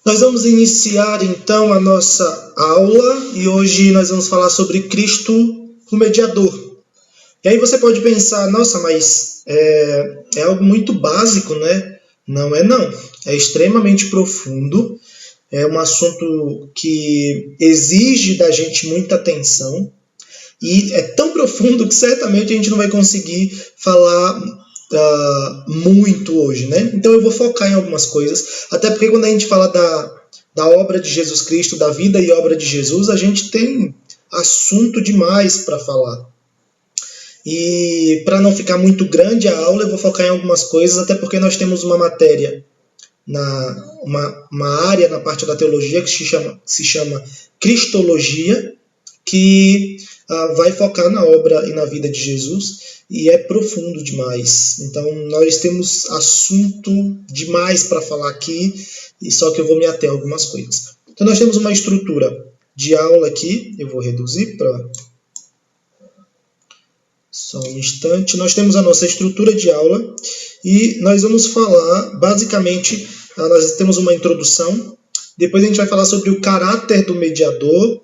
Nós vamos iniciar então a nossa aula e hoje nós vamos falar sobre Cristo, o mediador. E aí você pode pensar, nossa, mas é algo muito básico, né? Não é não. É extremamente profundo, é um assunto que exige da gente muita atenção e é tão profundo que certamente a gente não vai conseguir falar muito hoje, né? Então eu vou focar em algumas coisas, até porque quando a gente fala da obra de Jesus Cristo, da vida e obra de Jesus, a gente tem assunto demais para falar. E para não ficar muito grande a aula, eu vou focar em algumas coisas, até porque nós temos uma matéria, uma área na parte da teologia que se chama Cristologia, que vai focar na obra e na vida de Jesus, e é profundo demais. Então nós temos assunto demais para falar aqui, e só que eu vou me ater a algumas coisas. Então nós temos uma estrutura de aula aqui, eu vou reduzir para... Só um instante. Nós temos a nossa estrutura de aula e nós vamos falar, basicamente, nós temos uma introdução, depois a gente vai falar sobre o caráter do mediador,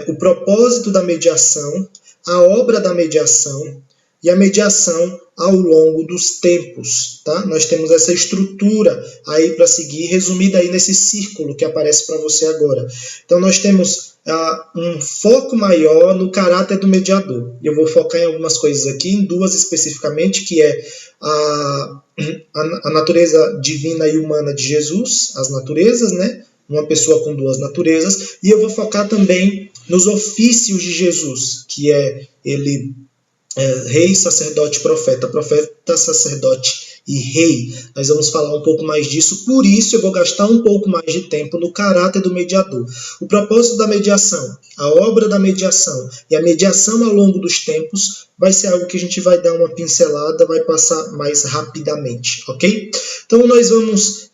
o propósito da mediação, a obra da mediação e a mediação ao longo dos tempos. Tá? Nós temos essa estrutura aí para seguir, resumida aí nesse círculo que aparece para você agora. Então nós temos um foco maior no caráter do mediador. Eu vou focar em algumas coisas aqui, em duas especificamente, que é a natureza divina e humana de Jesus, as naturezas, né? Uma pessoa com duas naturezas, e eu vou focar também nos ofícios de Jesus, que é ele rei, sacerdote, profeta, sacerdote e rei. Nós vamos falar um pouco mais disso, por isso eu vou gastar um pouco mais de tempo no caráter do mediador. O propósito da mediação, a obra da mediação e a mediação ao longo dos tempos vai ser algo que a gente vai dar uma pincelada, vai passar mais rapidamente, ok? Então nós vamos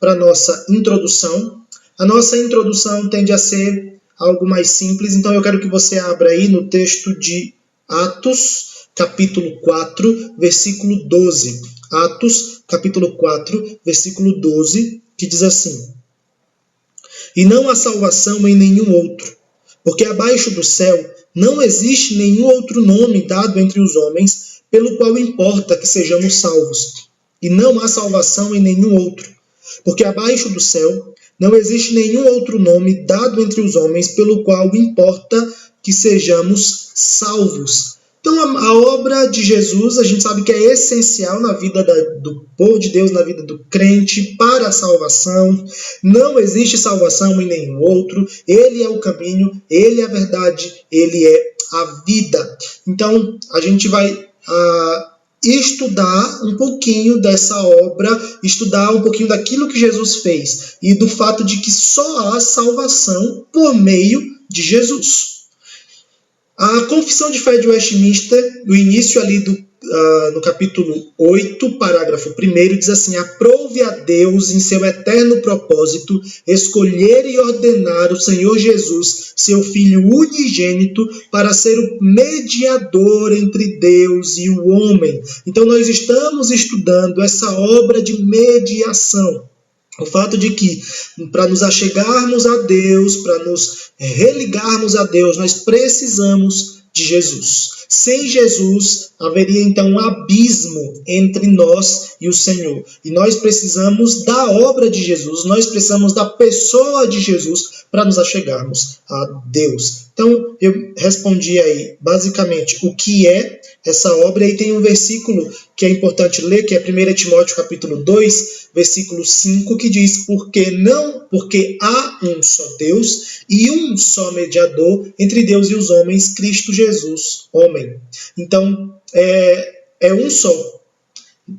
para a nossa introdução. A nossa introdução tende a ser algo mais simples, então eu quero que você abra aí no texto de Atos, capítulo 4, versículo 12. Atos, capítulo 4, versículo 12, que diz assim: E não há salvação em nenhum outro, porque abaixo do céu não existe nenhum outro nome dado entre os homens, pelo qual importa que sejamos salvos. E não há salvação em nenhum outro, porque abaixo do céu não existe nenhum outro nome dado entre os homens, pelo qual importa que sejamos salvos. Então a obra de Jesus, a gente sabe que é essencial na vida do povo de Deus, na vida do crente, para a salvação. Não existe salvação em nenhum outro. Ele é o caminho, ele é a verdade, ele é a vida. Então a gente vai estudar um pouquinho dessa obra, estudar um pouquinho daquilo que Jesus fez e do fato de que só há salvação por meio de Jesus. A Confissão de Fé de Westminster, no início ali no capítulo 8, parágrafo 1, diz assim: aprove a Deus em seu eterno propósito escolher e ordenar o Senhor Jesus, seu Filho unigênito, para ser o mediador entre Deus e o homem. Então nós estamos estudando essa obra de mediação. O fato de que, para nos achegarmos a Deus, para nos religarmos a Deus, nós precisamos de Jesus. Sem Jesus, haveria então um abismo entre nós e o Senhor. E nós precisamos da obra de Jesus, nós precisamos da pessoa de Jesus para nos achegarmos a Deus. Então, eu respondi aí, basicamente, o que é essa obra. E tem um versículo que é importante ler, que é 1 Timóteo capítulo 2, versículo 5, que diz: porque há um só Deus e um só mediador entre Deus e os homens, Cristo Jesus, homem. Então, é um só.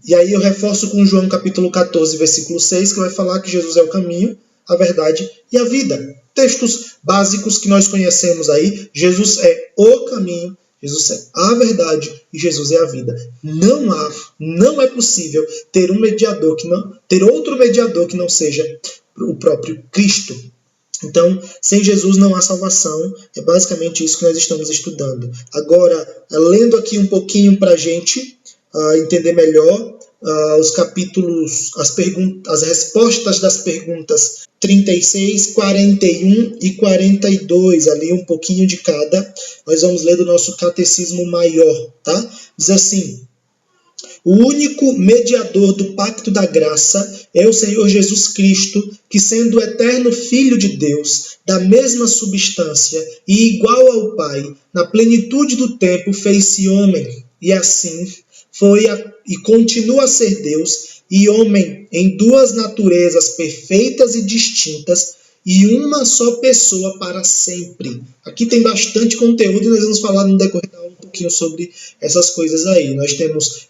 E aí eu reforço com João capítulo 14, versículo 6, que vai falar que Jesus é o caminho, a verdade e a vida. Textos básicos que nós conhecemos aí. Jesus é o caminho, Jesus é a verdade e Jesus é a vida. Não é possível ter outro mediador que não seja o próprio Cristo. Então, sem Jesus não há salvação. É basicamente isso que nós estamos estudando. Agora, lendo aqui um pouquinho para a gente entender melhor, os capítulos, as respostas das perguntas 36, 41 e 42, ali um pouquinho de cada. Nós vamos ler do nosso catecismo maior, tá? Diz assim: o único mediador do pacto da graça é o Senhor Jesus Cristo, que, sendo o eterno Filho de Deus, da mesma substância e igual ao Pai, na plenitude do tempo fez-se homem, e assim foi e continua a ser Deus e homem em duas naturezas perfeitas e distintas, e uma só pessoa para sempre. Aqui tem bastante conteúdo e nós vamos falar no decorrer um pouquinho sobre essas coisas aí. Nós temos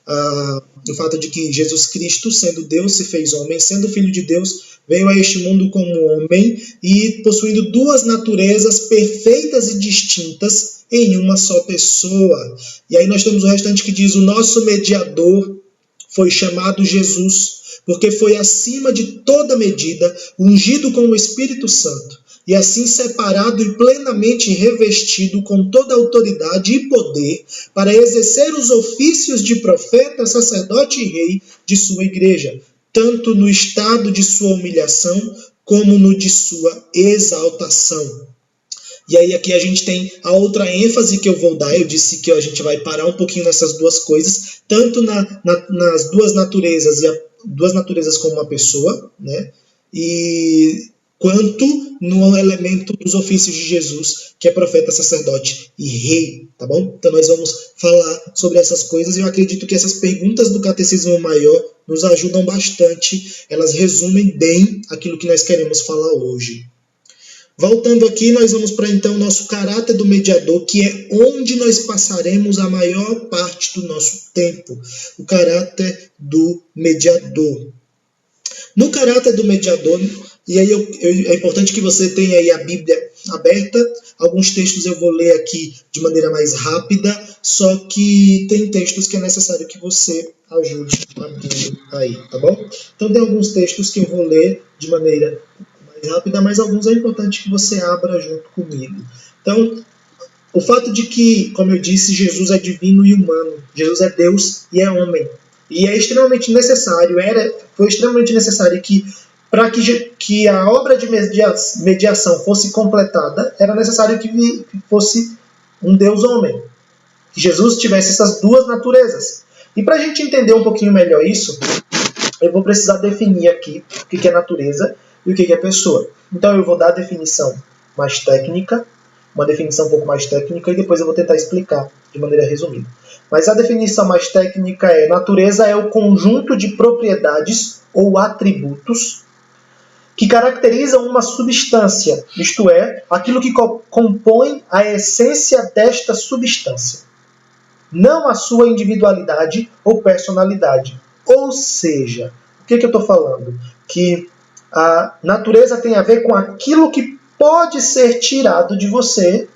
o fato de que Jesus Cristo, sendo Deus, se fez homem, sendo Filho de Deus, veio a este mundo como homem e possuindo duas naturezas perfeitas e distintas em uma só pessoa. E aí nós temos o restante que diz: o nosso mediador foi chamado Jesus, porque foi acima de toda medida, ungido com o Espírito Santo, e assim separado e plenamente revestido com toda autoridade e poder, para exercer os ofícios de profeta, sacerdote e rei de sua igreja, tanto no estado de sua humilhação, como no de sua exaltação. E aí aqui a gente tem a outra ênfase que eu vou dar. Eu disse que a gente vai parar um pouquinho nessas duas coisas, tanto nas duas naturezas, duas naturezas como uma pessoa, né? E quanto no elemento dos ofícios de Jesus, que é profeta, sacerdote e rei, tá bom? Então nós vamos falar sobre essas coisas, e eu acredito que essas perguntas do Catecismo Maior nos ajudam bastante, elas resumem bem aquilo que nós queremos falar hoje. Voltando aqui, nós vamos para então o nosso caráter do mediador, que é onde nós passaremos a maior parte do nosso tempo. O caráter do mediador. No caráter do mediador, e aí é importante que você tenha aí a Bíblia aberta. Alguns textos eu vou ler aqui de maneira mais rápida, só que tem textos que é necessário que você ajude abrindo aí, tá bom? Então tem alguns textos que eu vou ler de maneira rápida, mas alguns é importante que você abra junto comigo. Então, o fato de que, como eu disse, Jesus é divino e humano, Jesus é Deus e é homem, e é extremamente necessário, foi extremamente necessário que, para que a obra de mediação fosse completada, era necessário que fosse um Deus homem, que Jesus tivesse essas duas naturezas. E para a gente entender um pouquinho melhor isso, eu vou precisar definir aqui o que é natureza e o que é pessoa. Então eu vou dar a definição mais técnica, uma definição um pouco mais técnica, e depois eu vou tentar explicar de maneira resumida. Mas a definição mais técnica é: natureza é o conjunto de propriedades ou atributos que caracterizam uma substância, isto é, aquilo que compõe a essência desta substância, não a sua individualidade ou personalidade. Ou seja, o que eu estou falando? Que a natureza tem a ver com aquilo que pode ser tirado de você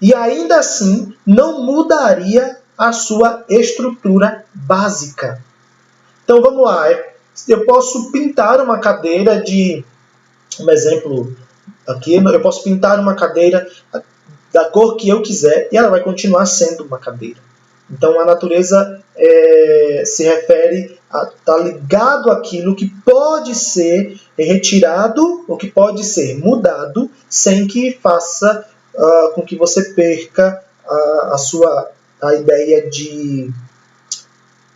e ainda assim não mudaria a sua estrutura básica. Então vamos lá, eu posso pintar uma cadeira um exemplo aqui, eu posso pintar uma cadeira da cor que eu quiser e ela vai continuar sendo uma cadeira. Então a natureza se refere a estar ligado àquilo que pode ser retirado ou que pode ser mudado sem que faça com que você perca a ideia de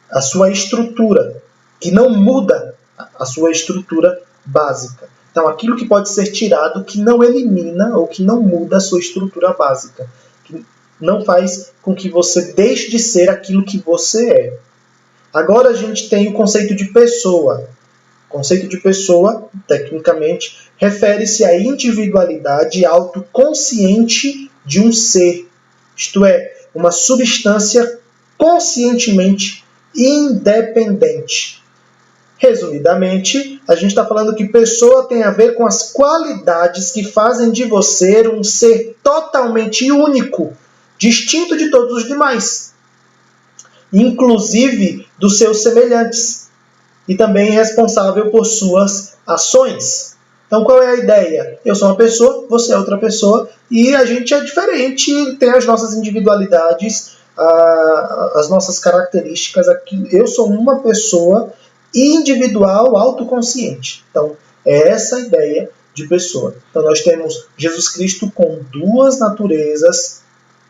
a sua estrutura, que não muda a sua estrutura básica. Então aquilo que pode ser tirado, que não elimina ou que não muda a sua estrutura básica, que não faz com que você deixe de ser aquilo que você é. Agora a gente tem o conceito de pessoa. O conceito de pessoa, tecnicamente, refere-se à individualidade autoconsciente de um ser, isto é, uma substância conscientemente independente. Resumidamente, a gente está falando que pessoa tem a ver com as qualidades que fazem de você um ser totalmente único, distinto de todos os demais, inclusive dos seus semelhantes, e também responsável por suas ações. Então, qual é a ideia? Eu sou uma pessoa, você é outra pessoa, e a gente é diferente, tem as nossas individualidades, as nossas características aqui. Eu sou uma pessoa individual, autoconsciente. Então, é essa a ideia de pessoa. Então, nós temos Jesus Cristo com duas naturezas,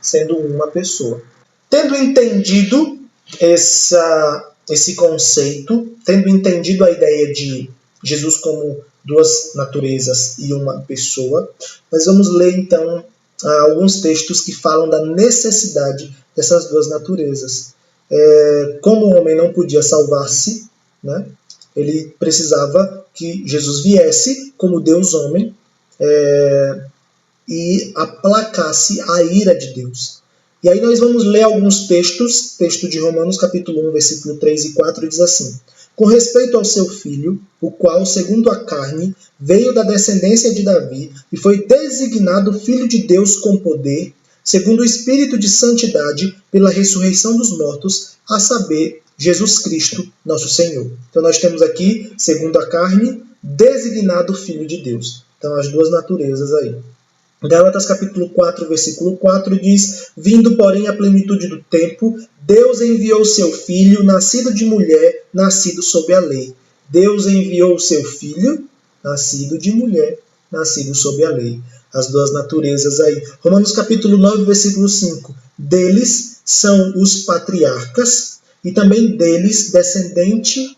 sendo uma pessoa. Tendo entendido esse conceito, tendo entendido a ideia de Jesus como duas naturezas e uma pessoa, nós vamos ler então alguns textos que falam da necessidade dessas duas naturezas. Como o homem não podia salvar-se, né, ele precisava que Jesus viesse como Deus homem e aplacasse a ira de Deus. E aí nós vamos ler alguns textos. Texto de Romanos capítulo 1, versículo 3 e 4 diz assim: com respeito ao seu filho, o qual, segundo a carne, veio da descendência de Davi e foi designado filho de Deus com poder, segundo o Espírito de santidade, pela ressurreição dos mortos, a saber, Jesus Cristo, nosso Senhor. Então nós temos aqui, segundo a carne, designado filho de Deus. Então as duas naturezas aí. Gálatas capítulo 4, versículo 4 diz: vindo, porém, a plenitude do tempo, Deus enviou o seu Filho, nascido de mulher, nascido sob a lei. Deus enviou o seu Filho, nascido de mulher, nascido sob a lei. As duas naturezas aí. Romanos capítulo 9, versículo 5. Deles são os patriarcas, e também deles descendente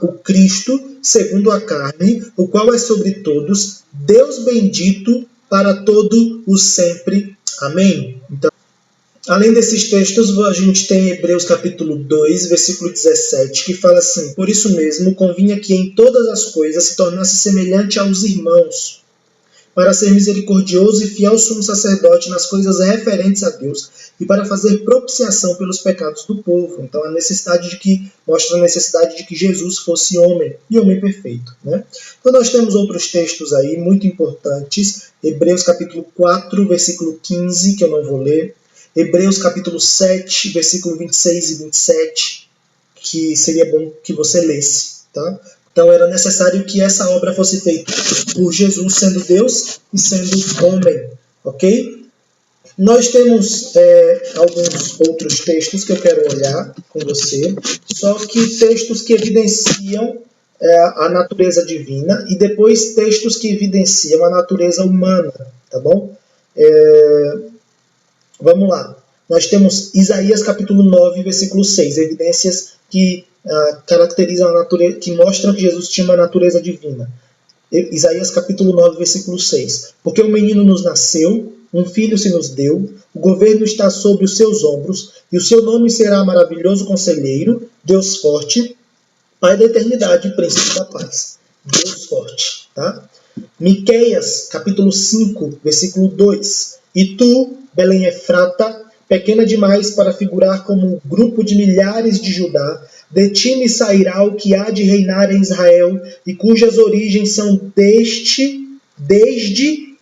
o Cristo, segundo a carne, o qual é sobre todos, Deus bendito para todo o sempre. Amém? Então, além desses textos, a gente tem Hebreus capítulo 2, versículo 17, que fala assim: por isso mesmo, convinha que em todas as coisas se tornasse semelhante aos irmãos, para ser misericordioso e fiel sumo sacerdote nas coisas referentes a Deus e para fazer propiciação pelos pecados do povo. Então, mostra a necessidade de que Jesus fosse homem, e homem perfeito, né? Então, nós temos outros textos aí muito importantes. Hebreus capítulo 4, versículo 15, que eu não vou ler. Hebreus capítulo 7, versículo 26 e 27, que seria bom que você lesse, tá? Então era necessário que essa obra fosse feita por Jesus, sendo Deus e sendo homem, ok? Nós temos alguns outros textos que eu quero olhar com você, só que textos que evidenciam a natureza divina e depois textos que evidenciam a natureza humana, tá bom? Vamos lá. Nós temos Isaías capítulo 9, versículo 6, evidências que caracterizam a natureza, que mostram que Jesus tinha uma natureza divina. Isaías capítulo 9, versículo 6. Porque um menino nos nasceu, um filho se nos deu, o governo está sobre os seus ombros, e o seu nome será maravilhoso conselheiro, Deus forte, Pai da eternidade, príncipe da paz. Deus forte, tá? Miqueias capítulo 5, versículo 2. E tu, Belém Efrata, pequena demais para figurar como um grupo de milhares de Judá, de ti me sairá o que há de reinar em Israel, e cujas origens são desde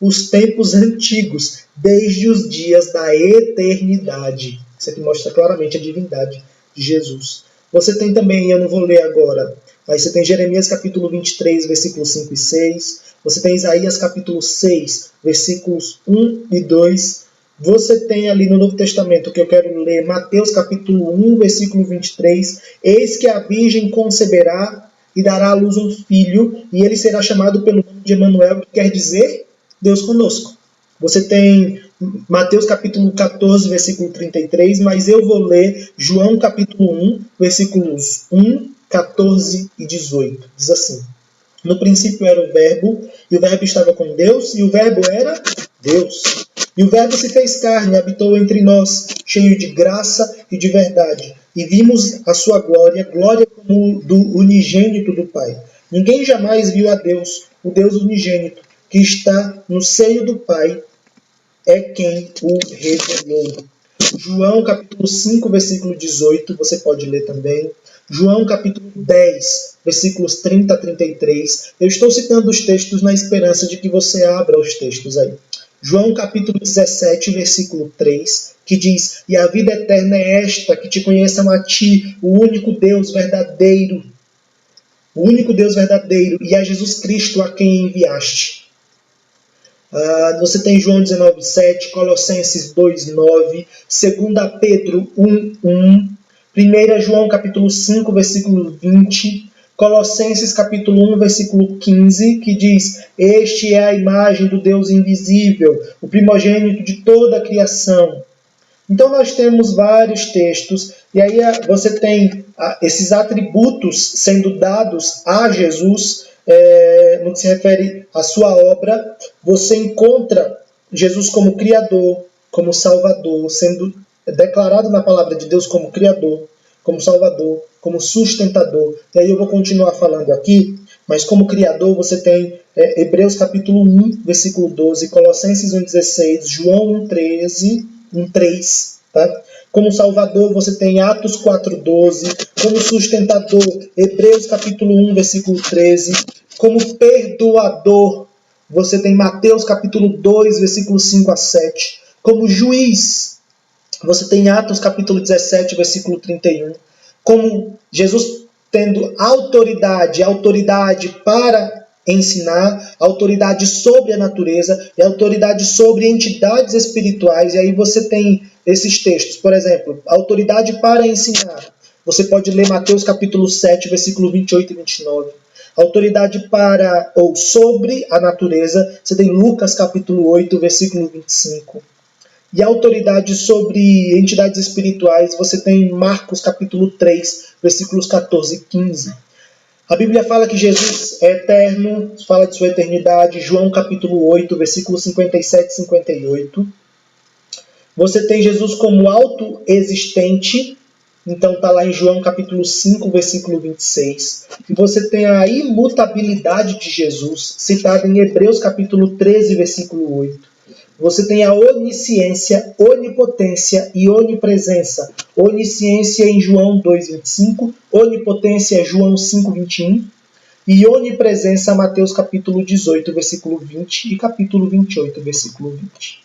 os tempos antigos, desde os dias da eternidade. Isso aqui mostra claramente a divindade de Jesus. Você tem também, eu não vou ler agora, aí você tem Jeremias capítulo 23, versículos 5 e 6, você tem Isaías capítulo 6, versículos 1 e 2, você tem ali no Novo Testamento, que eu quero ler, Mateus capítulo 1, versículo 23, eis que a virgem conceberá e dará à luz um filho, e ele será chamado pelo nome de Emanuel, que quer dizer Deus conosco. Você tem Mateus capítulo 14, versículo 33, mas eu vou ler João capítulo 1, versículos 1, 14 e 18. Diz assim: no princípio era o Verbo, e o Verbo estava com Deus, e o Verbo era Deus. E o Verbo se fez carne e habitou entre nós, cheio de graça e de verdade. E vimos a sua glória, glória como do unigênito do Pai. Ninguém jamais viu a Deus, o Deus unigênito, que está no seio do Pai, é quem o revelou. João capítulo 5, versículo 18, você pode ler também. João capítulo 10, versículos 30 a 33. Eu estou citando os textos na esperança de que você abra os textos aí. João capítulo 17, versículo 3, que diz: e a vida eterna é esta, que te conheçam a ti, o único Deus verdadeiro, e a Jesus Cristo a quem enviaste. Você tem João 19:7, Colossenses 2:9, 2 Pedro 1:1, 1 João capítulo 5, versículo 20, Colossenses capítulo 1, versículo 15, que diz: este é a imagem do Deus invisível, o primogênito de toda a criação. Então nós temos vários textos, e aí você tem esses atributos sendo dados a Jesus, no que se refere à sua obra. Você encontra Jesus como Criador, como Salvador, sendo declarado na palavra de Deus como Criador, como Salvador, como sustentador. E aí eu vou continuar falando aqui, mas como Criador você tem Hebreus capítulo 1, versículo 12, Colossenses 1:16, João 1:13, 1:3, tá? Como Salvador você tem Atos 4:12, como sustentador Hebreus capítulo 1, versículo 13, como perdoador você tem Mateus capítulo 2, versículo 5 a 7, como juiz você tem Atos capítulo 17, versículo 31, como Jesus tendo autoridade para ensinar, autoridade sobre a natureza e autoridade sobre entidades espirituais. E aí você tem esses textos, por exemplo, autoridade para ensinar. Você pode ler Mateus capítulo 7, versículo 28 e 29. Autoridade para ou sobre a natureza, você tem Lucas capítulo 8, versículo 25. E a autoridade sobre entidades espirituais, você tem Marcos capítulo 3, versículos 14 e 15. A Bíblia fala que Jesus é eterno, fala de sua eternidade, João capítulo 8, versículos 57 e 58. Você tem Jesus como autoexistente, então está lá em João capítulo 5, versículo 26. E você tem a imutabilidade de Jesus, citada em Hebreus capítulo 13, versículo 8. Você tem a onisciência, onipotência e onipresença. Onisciência em João 2:25, onipotência João 5:21 e onipresença Mateus capítulo 18, versículo 20 e capítulo 28, versículo 20.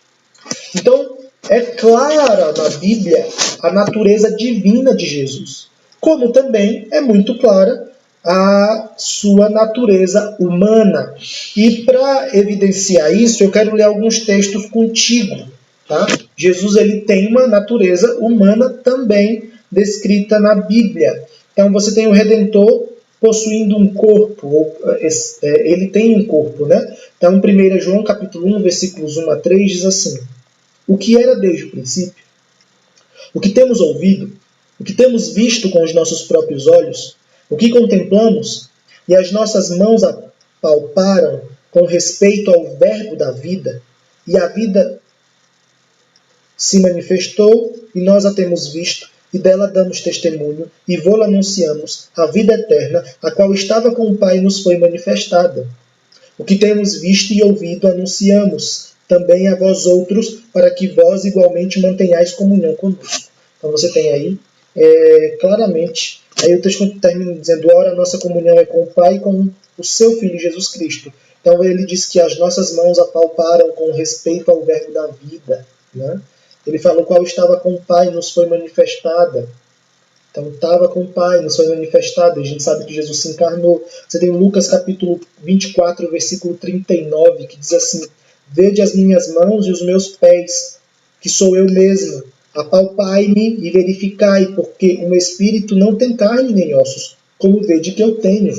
Então, é clara na Bíblia a natureza divina de Jesus, como também é muito clara a sua natureza humana. E para evidenciar isso, eu quero ler alguns textos contigo. Tá? Jesus ele tem uma natureza humana também descrita na Bíblia. Então você tem o Redentor possuindo um corpo, ele tem um corpo, né? Então 1 João capítulo 1, versículos 1 a 3 diz assim: o que era desde o princípio, o que temos ouvido, o que temos visto com os nossos próprios olhos, o que contemplamos e as nossas mãos apalparam com respeito ao verbo da vida, e a vida se manifestou e nós a temos visto, e dela damos testemunho, e vô-la anunciamos, a vida eterna, a qual estava com o Pai nos foi manifestada. O que temos visto e ouvido anunciamos também a vós outros, para que vós igualmente mantenhais comunhão conosco. Então você tem aí claramente, aí o texto termina dizendo: ora, a nossa comunhão é com o Pai e com o seu Filho Jesus Cristo. Então ele diz que as nossas mãos apalparam com respeito ao verbo da vida, né? Ele falou: qual estava com o Pai nos foi manifestada. Então estava com o Pai, nos foi manifestada. A gente sabe que Jesus se encarnou. Você tem Lucas capítulo 24, versículo 39, que diz assim: vede as minhas mãos e os meus pés, que sou eu mesmo. Apalpai-me e verificai, porque um espírito não tem carne nem ossos, como vede que eu tenho.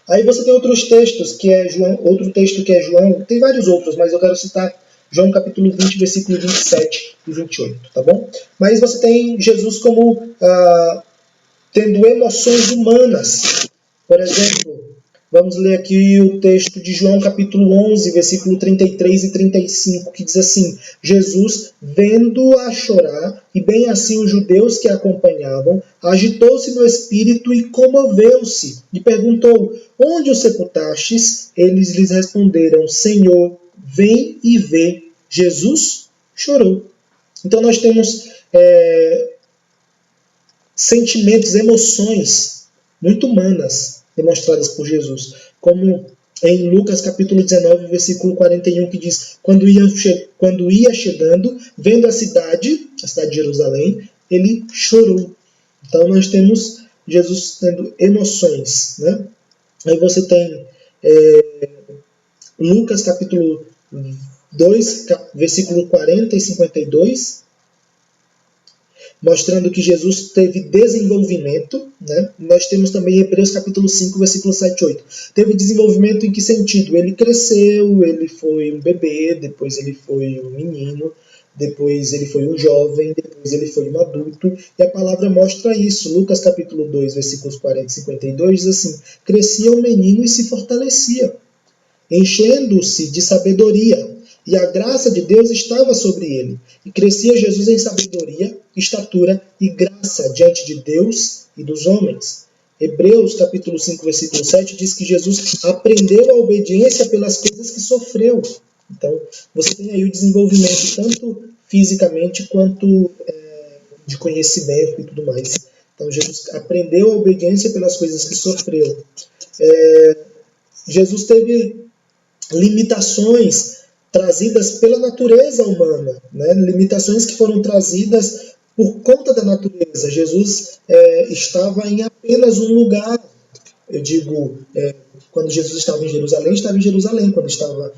Aí você tem outros textos, que é João, outro texto que é João, tem vários outros, mas eu quero citar João capítulo 20, versículo 27 e 28, tá bom? Mas você tem Jesus como tendo emoções humanas. Por exemplo, vamos ler aqui o texto de João capítulo 11, versículo 33 e 35, que diz assim: Jesus, vendo-a chorar, e bem assim os judeus que a acompanhavam, agitou-se no espírito e comoveu-se, e perguntou: onde o sepultastes? Eles lhes responderam: Senhor, vem e vê. Jesus chorou. Então nós temos sentimentos, emoções muito humanas demonstradas por Jesus, como em Lucas capítulo 19, versículo 41, que diz: quando ia chegando, vendo a cidade de Jerusalém, ele chorou. Então nós temos Jesus tendo emoções, né? Aí você tem Lucas capítulo 2, versículo 40 e 52, mostrando que Jesus teve desenvolvimento, né? Nós temos também Hebreus capítulo 5, versículo 7 e 8. Teve desenvolvimento em que sentido? Ele cresceu, ele foi um bebê, depois ele foi um menino, depois ele foi um jovem, depois ele foi um adulto, e a palavra mostra isso. Lucas capítulo 2, versículos 40 e 52 diz assim: crescia o menino e se fortalecia, enchendo-se de sabedoria, e a graça de Deus estava sobre ele. E crescia Jesus em sabedoria, estatura e graça diante de Deus e dos homens. Hebreus capítulo 5, versículo 7 diz que Jesus aprendeu a obediência pelas coisas que sofreu. Então, você tem aí o desenvolvimento tanto fisicamente quanto de conhecimento e tudo mais. Então, Jesus aprendeu a obediência pelas coisas que sofreu. Jesus teve limitações trazidas pela natureza humana, né? Limitações que foram trazidas por conta da natureza. Jesus estava em apenas um lugar. Eu digo, quando Jesus estava em Jerusalém, estava em Jerusalém. Quando estava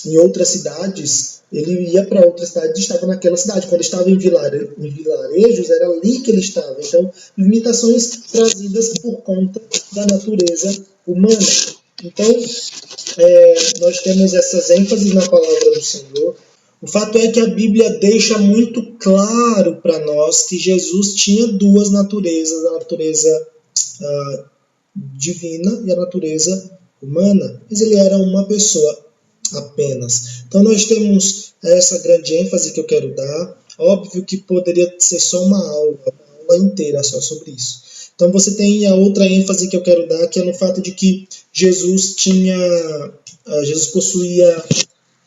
em outras cidades, ele ia para outra cidade e estava naquela cidade. Quando estava em vilarejos, era ali que ele estava. Então, limitações trazidas por conta da natureza humana. Então, nós temos essas ênfases na palavra do Senhor. O fato é que a Bíblia deixa muito claro para nós que Jesus tinha duas naturezas, a natureza divina e a natureza humana, mas ele era uma pessoa apenas. Então nós temos essa grande ênfase que eu quero dar. Óbvio que poderia ser só uma aula inteira só sobre isso. Então você tem a outra ênfase que eu quero dar, que é no fato de que Jesus possuía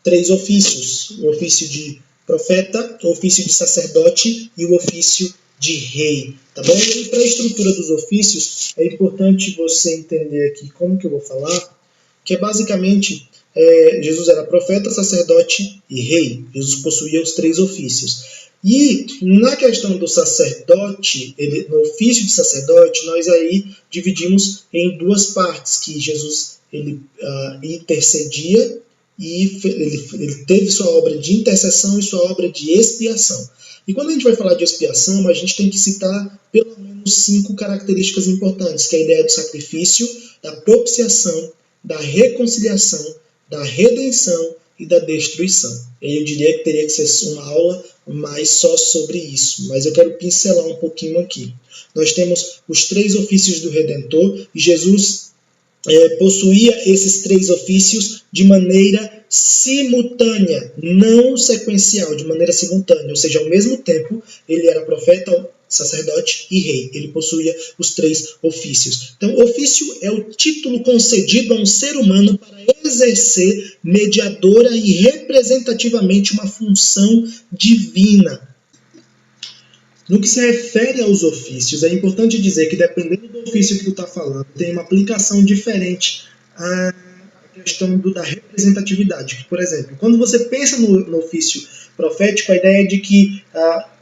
3 ofícios: o ofício de profeta, o ofício de sacerdote e o ofício de rei. Tá bom? E para a estrutura dos ofícios, é importante você entender aqui como que eu vou falar, que é basicamente Jesus era profeta, sacerdote e rei. Jesus possuía os 3 ofícios. E na questão do sacerdote, no ofício de sacerdote, nós aí dividimos em 2 partes, que Jesus intercedia e ele teve sua obra de intercessão e sua obra de expiação. E quando a gente vai falar de expiação, a gente tem que citar pelo menos 5 características importantes, que é a ideia do sacrifício, da propiciação, da reconciliação, da redenção e da destruição. Eu diria que teria que ser uma aula mais só sobre isso, mas eu quero pincelar um pouquinho aqui. Nós temos os 3 ofícios do Redentor, e Jesus possuía esses 3 ofícios de maneira simultânea, não sequencial, de maneira simultânea, ou seja, ao mesmo tempo ele era profeta, sacerdote e rei. Ele possuía os 3 ofícios. Então, ofício é o título concedido a um ser humano para exercer mediadora e representativamente uma função divina. No que se refere aos ofícios, é importante dizer que, dependendo do ofício que tu está falando, tem uma aplicação diferente à questão da representatividade. Por exemplo, quando você pensa no ofício profético, a ideia é de que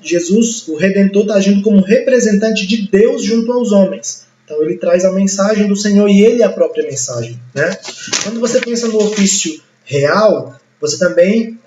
Jesus, o Redentor, está agindo como representante de Deus junto aos homens. Então ele traz a mensagem do Senhor e ele é a própria mensagem, né? Quando você pensa no ofício real, você também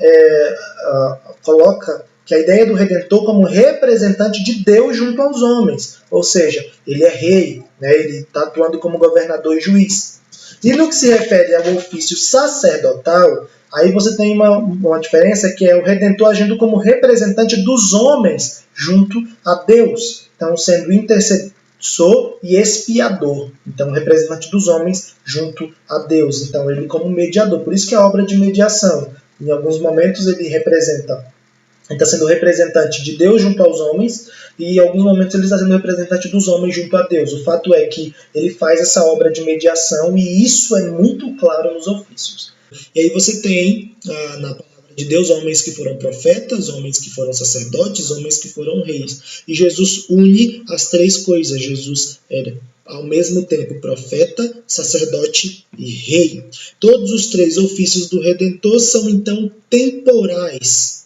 coloca que a ideia do Redentor como representante de Deus junto aos homens. Ou seja, ele é rei, né? Ele está atuando como governador e juiz. E no que se refere ao ofício sacerdotal, aí você tem uma diferença, que é o Redentor agindo como representante dos homens junto a Deus. Então, sendo intercessor e expiador. Então, representante dos homens junto a Deus. Então, ele como mediador. Por isso que é a obra de mediação. Em alguns momentos ele está sendo representante de Deus junto aos homens, e em alguns momentos ele está sendo representante dos homens junto a Deus. O fato é que ele faz essa obra de mediação, e isso é muito claro nos ofícios. E aí você tem, na palavra de Deus, homens que foram profetas, homens que foram sacerdotes, homens que foram reis. E Jesus une as 3 coisas. Jesus era, ao mesmo tempo, profeta, sacerdote e rei. Todos os 3 ofícios do Redentor são, então, temporais.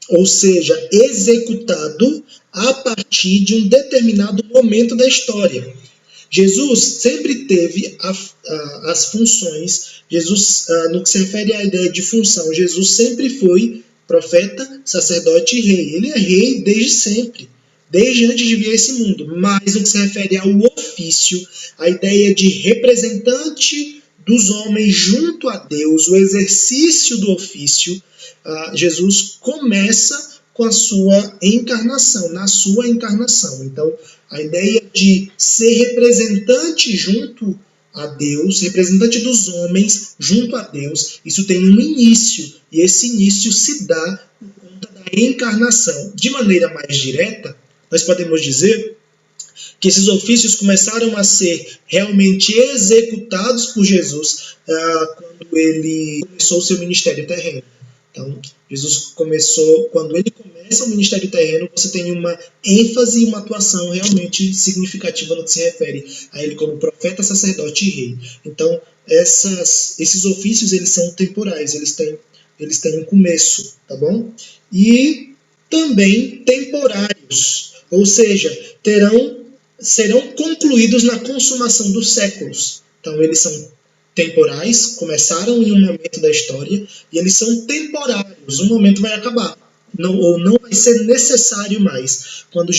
Ou seja, executado a partir de um determinado momento da história. Jesus sempre teve as funções, Jesus, no que se refere à ideia de função, Jesus sempre foi profeta, sacerdote e rei. Ele é rei desde sempre, desde antes de vir a esse mundo. Mas no que se refere ao ofício, a ideia de representante dos homens junto a Deus, o exercício do ofício, Jesus começa com a sua encarnação, na sua encarnação. Então, a ideia de ser representante junto a Deus, representante dos homens junto a Deus, isso tem um início, e esse início se dá por conta da encarnação. De maneira mais direta, nós podemos dizer que esses ofícios começaram a ser realmente executados por Jesus quando ele começou o seu ministério terreno. Então, Jesus começou, quando ele começa o ministério terreno, você tem uma ênfase e uma atuação realmente significativa no que se refere a ele como profeta, sacerdote e rei. Então, esses ofícios, eles são temporais, eles têm um começo, tá bom? E também temporários, ou seja, serão concluídos na consumação dos séculos. Então, eles são temporais, começaram em um momento da história, e eles são temporários, um momento vai acabar, ou não vai ser necessário mais. Quando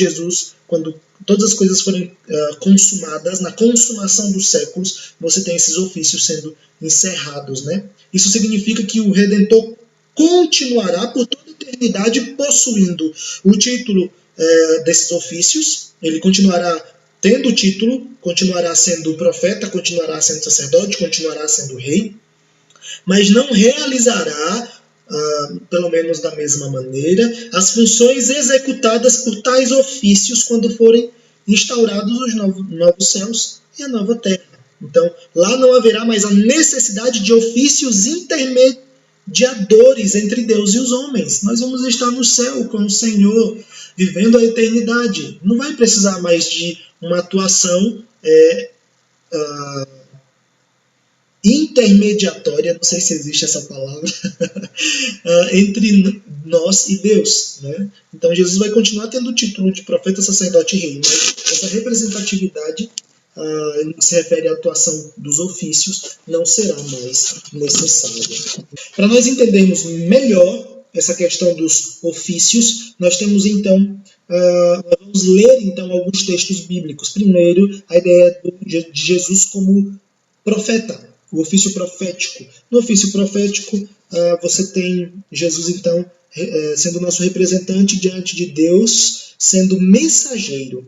todas as coisas forem consumadas, na consumação dos séculos, você tem esses ofícios sendo encerrados, né? Isso significa que o Redentor continuará por toda a eternidade possuindo o título desses ofícios, ele continuará tendo o título, continuará sendo profeta, continuará sendo sacerdote, continuará sendo rei, mas não realizará, pelo menos da mesma maneira, as funções executadas por tais ofícios quando forem instaurados os novos céus e a nova terra. Então, lá não haverá mais a necessidade de ofícios intermediadores entre Deus e os homens. Nós vamos estar no céu com o Senhor, vivendo a eternidade. Não vai precisar mais de uma atuação intermediatória, não sei se existe essa palavra, entre nós e Deus, né? Então Jesus vai continuar tendo o título de profeta, sacerdote e rei, mas essa representatividade, no que se refere à atuação dos ofícios, não será mais necessária. Para nós entendermos melhor essa questão dos ofícios, nós temos então vamos ler então alguns textos bíblicos. Primeiro, a ideia de Jesus como profeta, o ofício profético. No ofício profético, você tem Jesus então sendo nosso representante diante de Deus, sendo mensageiro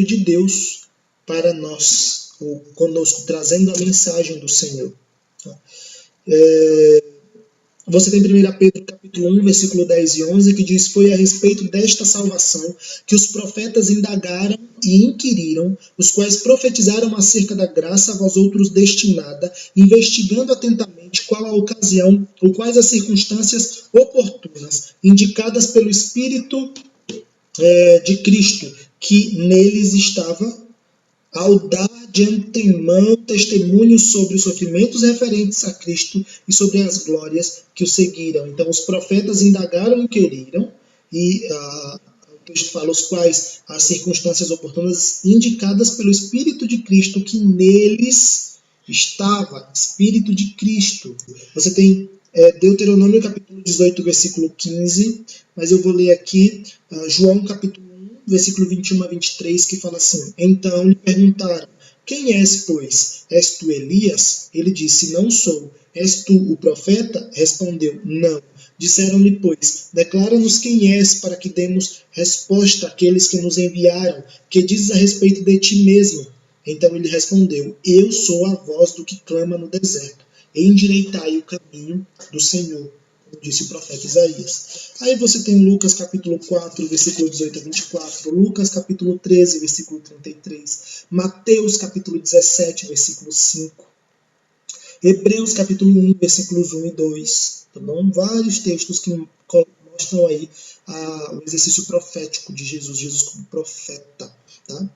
de Deus para nós, ou conosco, trazendo a mensagem do Senhor. Você tem 1 Pedro capítulo 1, versículo 10 e 11, que diz: foi a respeito desta salvação que os profetas indagaram e inquiriram, os quais profetizaram acerca da graça a vós outros destinada, investigando atentamente qual a ocasião ou quais as circunstâncias oportunas, indicadas pelo Espírito de Cristo, que neles estava, ao dar de antemão testemunho sobre os sofrimentos referentes a Cristo e sobre as glórias que o seguiram. Então, os profetas indagaram e queriram, e o texto fala os quais as circunstâncias oportunas indicadas pelo Espírito de Cristo que neles estava. Espírito de Cristo. Você tem Deuteronômio capítulo 18, versículo 15, mas eu vou ler aqui João capítulo 1, versículo 21 a 23, que fala assim: então lhe perguntaram: quem és, pois? És tu Elias? Ele disse: não sou. És tu o profeta? Respondeu: não. Disseram-lhe, pois: declara-nos quem és, para que demos resposta àqueles que nos enviaram. Que dizes a respeito de ti mesmo? Então ele respondeu: eu sou a voz do que clama no deserto. Endireitai o caminho do Senhor, como disse o profeta Isaías. Aí você tem Lucas capítulo 4, versículo 18 a 24, Lucas capítulo 13, versículo 33, Mateus capítulo 17, versículo 5, Hebreus capítulo 1, versículos 1 e 2, tá bom? Vários textos que mostram aí o exercício profético de Jesus como profeta, tá?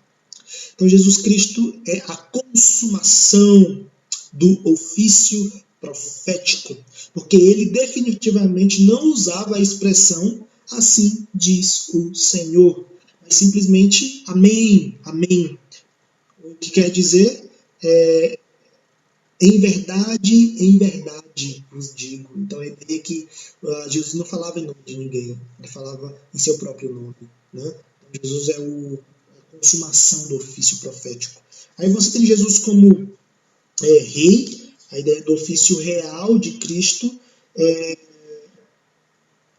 Então Jesus Cristo é a consumação do ofício profético, porque ele definitivamente não usava a expressão assim diz o Senhor, mas simplesmente amém, amém. O que quer dizer, em verdade vos digo. Então a ideia é que Jesus não falava em nome de ninguém, ele falava em seu próprio nome. Né? Então, Jesus é a consumação do ofício profético. Aí você tem Jesus como rei, a ideia do ofício real de Cristo.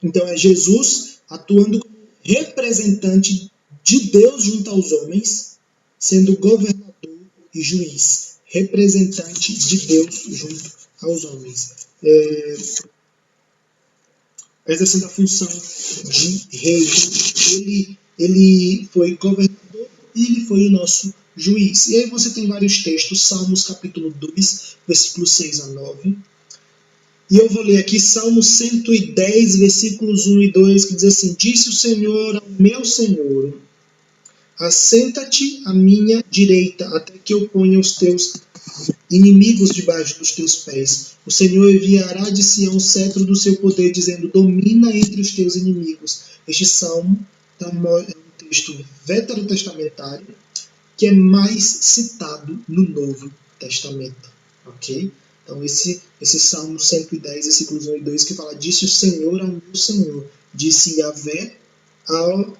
Então é Jesus atuando como representante de Deus junto aos homens, sendo governador e juiz, representante de Deus junto aos homens, exercendo a função de rei. Ele foi governador e ele foi o nosso juiz. E aí você tem vários textos, Salmos capítulo 2, versículos 6 a 9. E eu vou ler aqui Salmo 110, versículos 1 e 2, que diz assim: Disse o Senhor ao meu Senhor, assenta-te à minha direita, até que eu ponha os teus inimigos debaixo dos teus pés. O Senhor enviará de Sião o cetro do seu poder, dizendo: domina entre os teus inimigos. Este salmo é um texto veterotestamentário que é mais citado no Novo Testamento. Ok? Então, esse Salmo 110, versículos 1 e 2, que fala: Disse o Senhor ao meu Senhor, disse Yahvé ao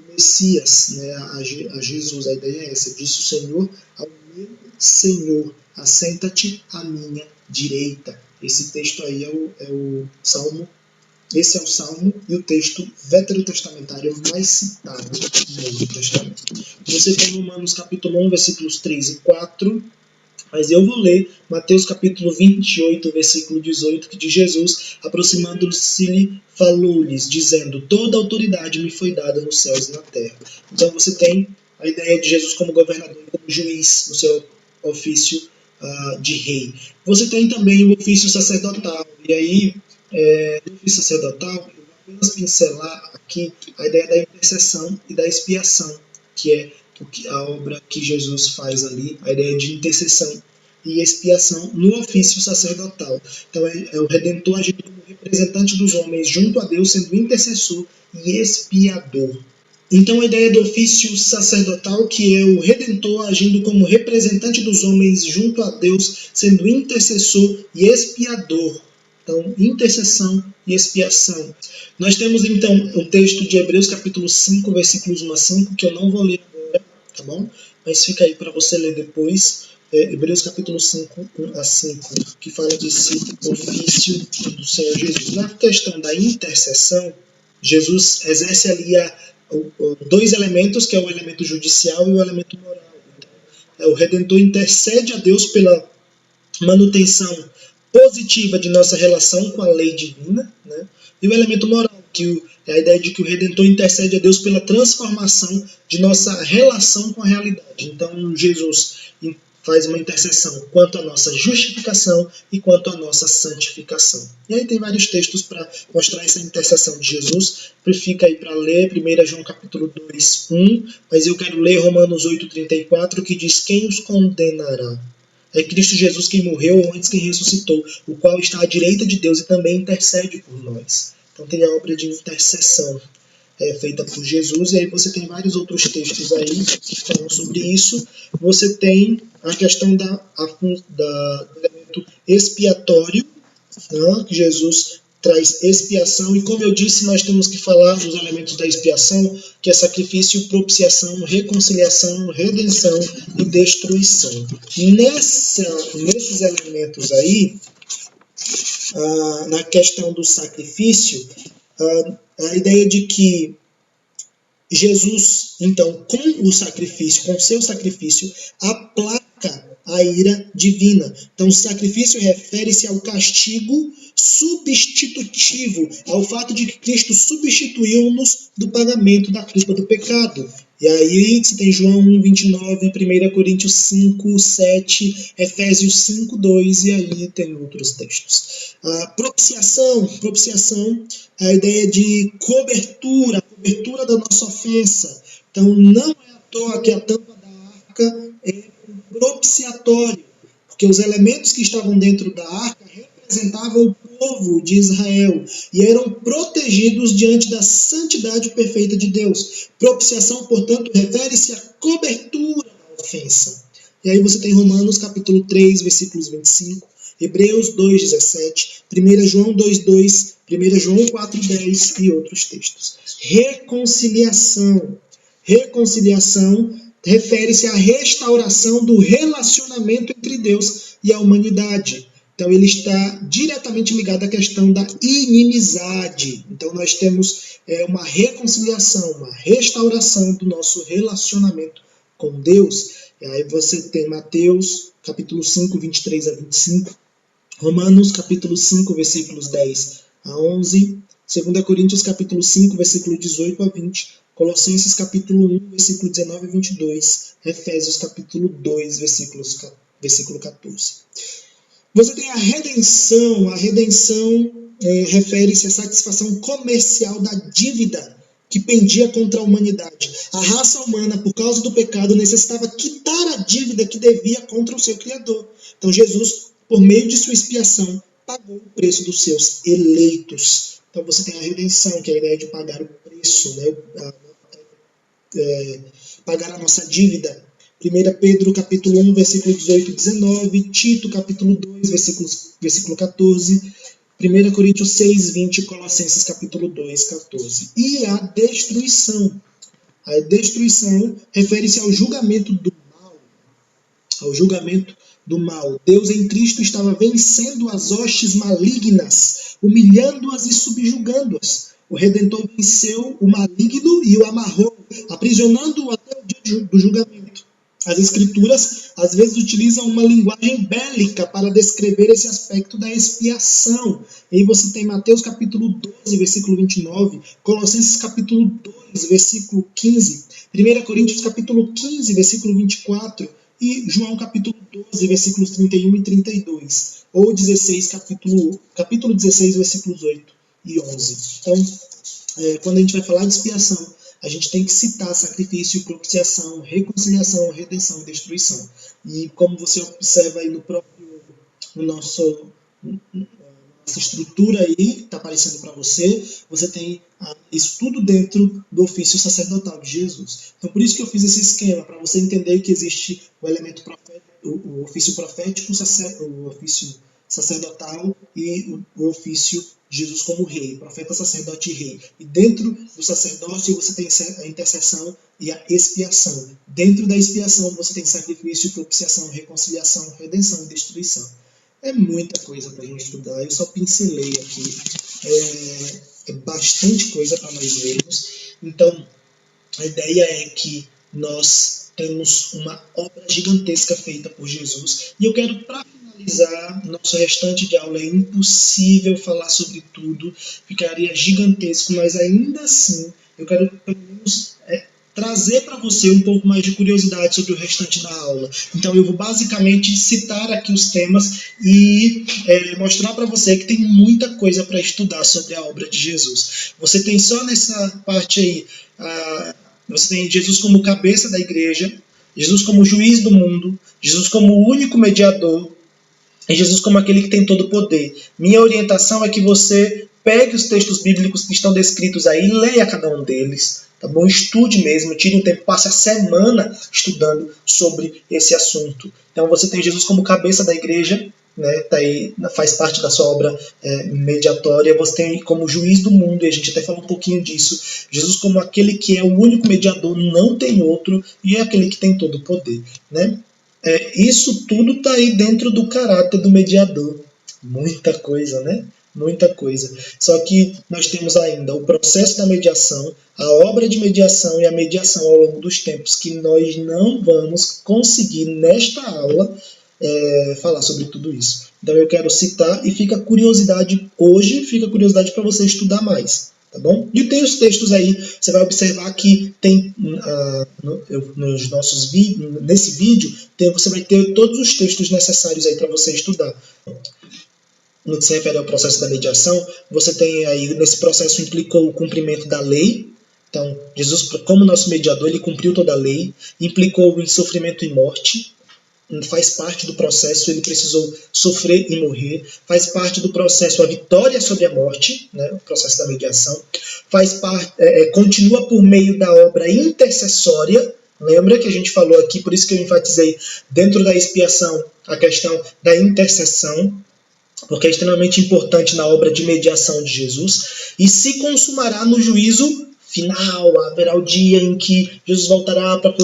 Messias, né, a Jesus. A ideia é essa: disse o Senhor ao meu Senhor, assenta-te à minha direita. Esse texto aí é o Salmo. Esse é o Salmo e o texto veterotestamentário mais citado no Novo Testamento. Você tem Romanos capítulo 1, versículos 3 e 4, mas eu vou ler Mateus capítulo 28, versículo 18, que de Jesus, aproximando-se-lhe, falou-lhes, dizendo: toda autoridade me foi dada nos céus e na terra. Então você tem a ideia de Jesus como governador e como juiz no seu ofício de rei. Você tem também o ofício sacerdotal, e aí no ofício sacerdotal, eu vou apenas pincelar aqui a ideia da intercessão e da expiação, que é a obra que Jesus faz ali, a ideia de intercessão e expiação no ofício sacerdotal. Então é o Redentor agindo como representante dos homens junto a Deus, sendo intercessor e expiador. Então a ideia do ofício sacerdotal, que é o Redentor agindo como representante dos homens junto a Deus, sendo intercessor e expiador. Então, intercessão e expiação. Nós temos então o texto de Hebreus capítulo 5, versículos 1 a 5, que eu não vou ler agora, tá bom? Mas fica aí para você ler depois. Hebreus capítulo 5, 1 a 5, que fala desse ofício do Senhor Jesus. Na questão da intercessão, Jesus exerce ali dois elementos, que é o elemento judicial e o elemento moral. Então, o Redentor intercede a Deus pela manutenção positiva de nossa relação com a lei divina, né? E o elemento moral, que é a ideia de que o Redentor intercede a Deus pela transformação de nossa relação com a realidade. Então, Jesus faz uma intercessão quanto à nossa justificação e quanto à nossa santificação. E aí tem vários textos para mostrar essa intercessão de Jesus. Fica aí para ler 1 João capítulo 2, 1, mas eu quero ler Romanos 8, 34, que diz: quem os condenará? É Cristo Jesus quem morreu ou antes quem ressuscitou, o qual está à direita de Deus e também intercede por nós. Então tem a obra de intercessão feita por Jesus, e aí você tem vários outros textos aí que falam sobre isso. Você tem a questão do elemento expiatório, né, que Jesus traz expiação, e como eu disse, nós temos que falar dos elementos da expiação, que é sacrifício, propiciação, reconciliação, redenção e destruição. Nesses elementos aí, na questão do sacrifício, a ideia de que Jesus, então, com o sacrifício, com seu sacrifício, aplaca a ira divina. Então, o sacrifício refere-se ao castigo substitutivo, ao fato de que Cristo substituiu-nos do pagamento da culpa do pecado. E aí você tem João 1, 29, 1 Coríntios 5, 7, Efésios 5, 2, e aí tem outros textos. Propiciação é a ideia de cobertura da nossa ofensa. Então, não é à toa que a tampa da arca é propiciatório, porque os elementos que estavam dentro da arca representavam o povo de Israel e eram protegidos diante da santidade perfeita de Deus. Propiciação, portanto, refere-se à cobertura da ofensa. E aí você tem Romanos capítulo 3, versículos 25, Hebreus 2,17, 1 João 2,2, 1 João 4,10 e outros textos. Reconciliação. Reconciliação refere-se à restauração do relacionamento entre Deus e a humanidade. Então, ele está diretamente ligado à questão da inimizade. Então, nós temos uma reconciliação, uma restauração do nosso relacionamento com Deus. E aí você tem Mateus, capítulo 5, 23 a 25, Romanos, capítulo 5, versículos 10 a 11, 2 Coríntios, capítulo 5, versículo 18 a 20, Colossenses, capítulo 1, versículo 19 a 22, Efésios, capítulo 2, versículo 14. Você tem a redenção. A redenção refere-se à satisfação comercial da dívida que pendia contra a humanidade. A raça humana, por causa do pecado, necessitava quitar a dívida que devia contra o seu Criador. Então Jesus, por meio de sua expiação, pagou o preço dos seus eleitos. Então você tem a redenção, que é a ideia de pagar o preço, né? Pagar a nossa dívida. 1 Pedro capítulo 1, versículo 18 e 19, Tito capítulo 2, versículo 14, 1 Coríntios 6, 20, Colossenses capítulo 2, 14. E a destruição. A destruição refere-se ao julgamento do mal. Ao julgamento do mal. Deus em Cristo estava vencendo as hostes malignas, humilhando-as e subjugando-as. O Redentor venceu o maligno e o amarrou, aprisionando-o até o dia do julgamento. As Escrituras, às vezes, utilizam uma linguagem bélica para descrever esse aspecto da expiação. E aí você tem Mateus capítulo 12, versículo 29, Colossenses capítulo 2, versículo 15, 1 Coríntios capítulo 15, versículo 24, e João capítulo 12, versículos 31 e 32, ou 16, capítulo 16, versículos 8 e 11. Então, quando a gente vai falar de expiação, a gente tem que citar sacrifício, propiciação, reconciliação, redenção e destruição. E como você observa aí nossa estrutura aí, está aparecendo para você, você tem isso tudo dentro do ofício sacerdotal de Jesus. Então, por isso que eu fiz esse esquema, para você entender que existe o elemento profético, o ofício profético, o ofício sacerdotal e o ofício de Jesus como rei, profeta, sacerdote e rei. E dentro do sacerdócio você tem a intercessão e a expiação. Dentro da expiação você tem sacrifício, propiciação, reconciliação, redenção e destruição. É muita coisa para a gente estudar, eu só pincelei aqui. É bastante coisa para nós vermos. Então, a ideia é que nós temos uma obra gigantesca feita por Jesus. E eu quero, para finalizar nosso restante de aula, é impossível falar sobre tudo, ficaria gigantesco, mas ainda assim, eu quero pelo menos trazer para você um pouco mais de curiosidade sobre o restante da aula. Então eu vou basicamente citar aqui os temas e mostrar para você que tem muita coisa para estudar sobre a obra de Jesus. Você tem só nessa parte aí, você tem Jesus como cabeça da igreja, Jesus como juiz do mundo, Jesus como o único mediador, e Jesus como aquele que tem todo o poder. Minha orientação é que você pegue os textos bíblicos que estão descritos aí e leia cada um deles. Tá bom? Estude mesmo, tire um tempo, passe a semana estudando sobre esse assunto. Então você tem Jesus como cabeça da igreja, né? Tá aí, faz parte da sua obra mediatória. Você tem como juiz do mundo, e a gente até falou um pouquinho disso. Jesus como aquele que é o único mediador, não tem outro, e é aquele que tem todo o poder, né? Isso tudo está aí dentro do caráter do mediador. Muita coisa, né? Muita coisa. Só que nós temos ainda o processo da mediação, a obra de mediação e a mediação ao longo dos tempos, que nós não vamos conseguir nesta aula falar sobre tudo isso. Então eu quero citar e fica curiosidade para você estudar mais. Tá bom? E tem os textos aí, você vai observar que tem nos nossos vídeos, nesse vídeo, você vai ter todos os textos necessários aí para você estudar. No que se refere ao processo da mediação, você tem aí, nesse processo implicou o cumprimento da lei. Então, Jesus, como nosso mediador, ele cumpriu toda a lei, implicou em sofrimento e morte. Faz parte do processo, ele precisou sofrer e morrer, faz parte do processo a vitória sobre a morte, né, o processo da mediação, faz parte, continua por meio da obra intercessória, Lembra que a gente falou aqui, por isso que eu enfatizei dentro da expiação a questão da intercessão, porque é extremamente importante na obra de mediação de Jesus, e se consumará no juízo final. Haverá o dia em que Jesus voltará para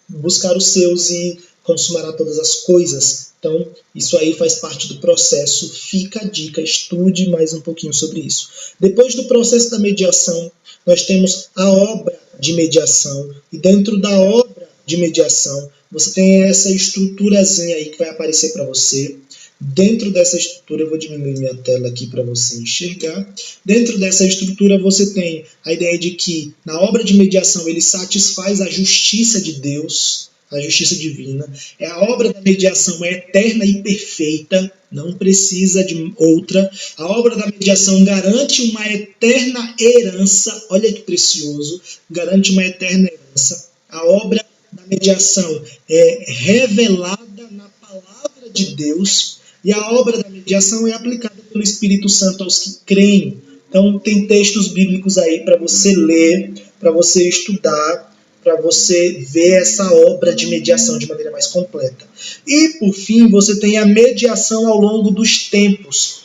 buscar os seus e consumará todas as coisas. Então, isso aí faz parte do processo. Fica a dica, estude mais um pouquinho sobre isso. Depois do processo da mediação, nós temos a obra de mediação, e dentro da obra de mediação, você tem essa estruturazinha aí que vai aparecer para você. Dentro dessa estrutura, eu vou diminuir minha tela aqui para você enxergar. Dentro dessa estrutura, você tem a ideia de que na obra de mediação ele satisfaz a justiça de Deus, a justiça divina. A obra da mediação é eterna e perfeita, não precisa de outra. A obra da mediação garante uma eterna herança, olha que precioso, garante uma eterna herança. A obra da mediação é revelada na palavra de Deus, e a obra da mediação é aplicada pelo Espírito Santo aos que creem. Então, tem textos bíblicos aí para você ler, para você estudar, para você ver essa obra de mediação de maneira mais completa. E, por fim, você tem a mediação ao longo dos tempos.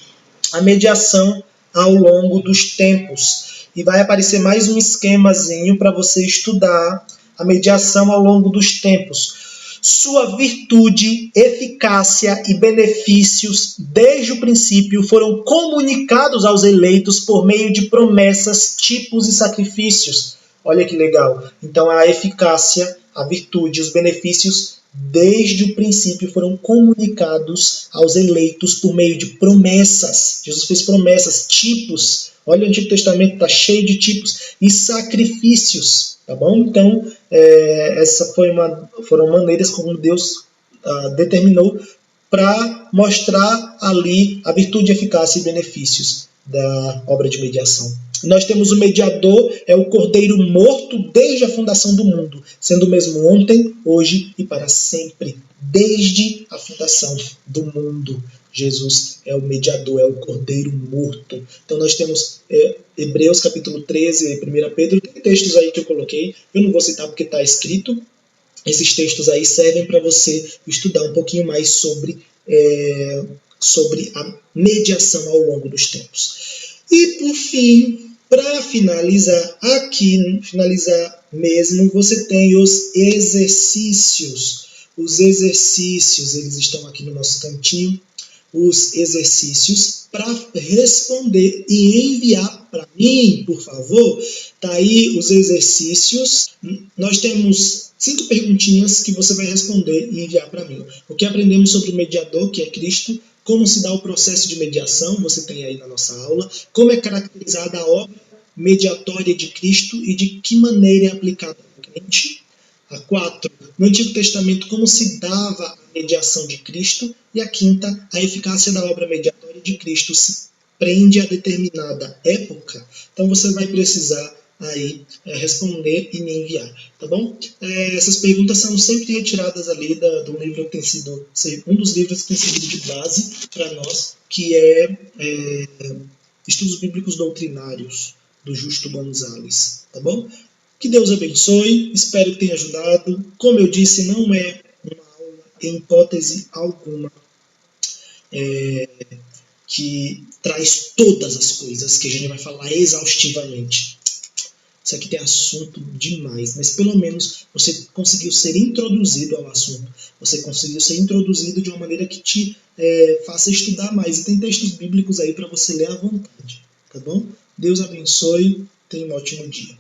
A mediação ao longo dos tempos. E vai aparecer mais um esquemazinho para você estudar a mediação ao longo dos tempos. Sua virtude, eficácia e benefícios, desde o princípio, foram comunicados aos eleitos por meio de promessas, tipos e sacrifícios. Olha que legal. Então, a eficácia, a virtude, os benefícios, desde o princípio, foram comunicados aos eleitos por meio de promessas. Jesus fez promessas, tipos. Olha, o Antigo Testamento está cheio de tipos e sacrifícios. Tá bom? Então, essas foram maneiras como Deus determinou para mostrar ali a virtude, eficácia e benefícios da obra de mediação. Nós temos o mediador, é o cordeiro morto desde a fundação do mundo, sendo o mesmo ontem, hoje e para sempre, desde a fundação do mundo. Jesus é o mediador, é o cordeiro morto. Então nós temos Hebreus capítulo 13, 1 Pedro, tem textos aí que eu coloquei, eu não vou citar porque está escrito. Esses textos aí servem para você estudar um pouquinho mais sobre a mediação ao longo dos tempos. E por fim, para finalizar mesmo, você tem os exercícios. Os exercícios, eles estão aqui no nosso cantinho. Os exercícios para responder e enviar para mim, por favor. Tá aí os exercícios. Nós temos 5 perguntinhas que você vai responder e enviar para mim. O que aprendemos sobre o mediador, que é Cristo, como se dá o processo de mediação, você tem aí na nossa aula, como é caracterizada a obra mediatória de Cristo e de que maneira é aplicada ao crente. A 4, no Antigo Testamento, como se dava a mediação de Cristo. E a 5ª, a eficácia da obra mediatória de Cristo se prende a determinada época. Então você vai precisar aí responder e me enviar, tá bom? Essas perguntas são sempre retiradas ali do livro que tem sido um dos livros que tem servido de base para nós, que é Estudos Bíblicos Doutrinários, do Justo Gonzalez, tá bom? Que Deus abençoe, espero que tenha ajudado. Como eu disse, não é uma aula em hipótese alguma que traz todas as coisas que a gente vai falar exaustivamente. Isso aqui tem assunto demais, mas pelo menos você conseguiu ser introduzido ao assunto. Você conseguiu ser introduzido de uma maneira que te faça estudar mais. E tem textos bíblicos aí para você ler à vontade, tá bom? Deus abençoe, tenha um ótimo dia.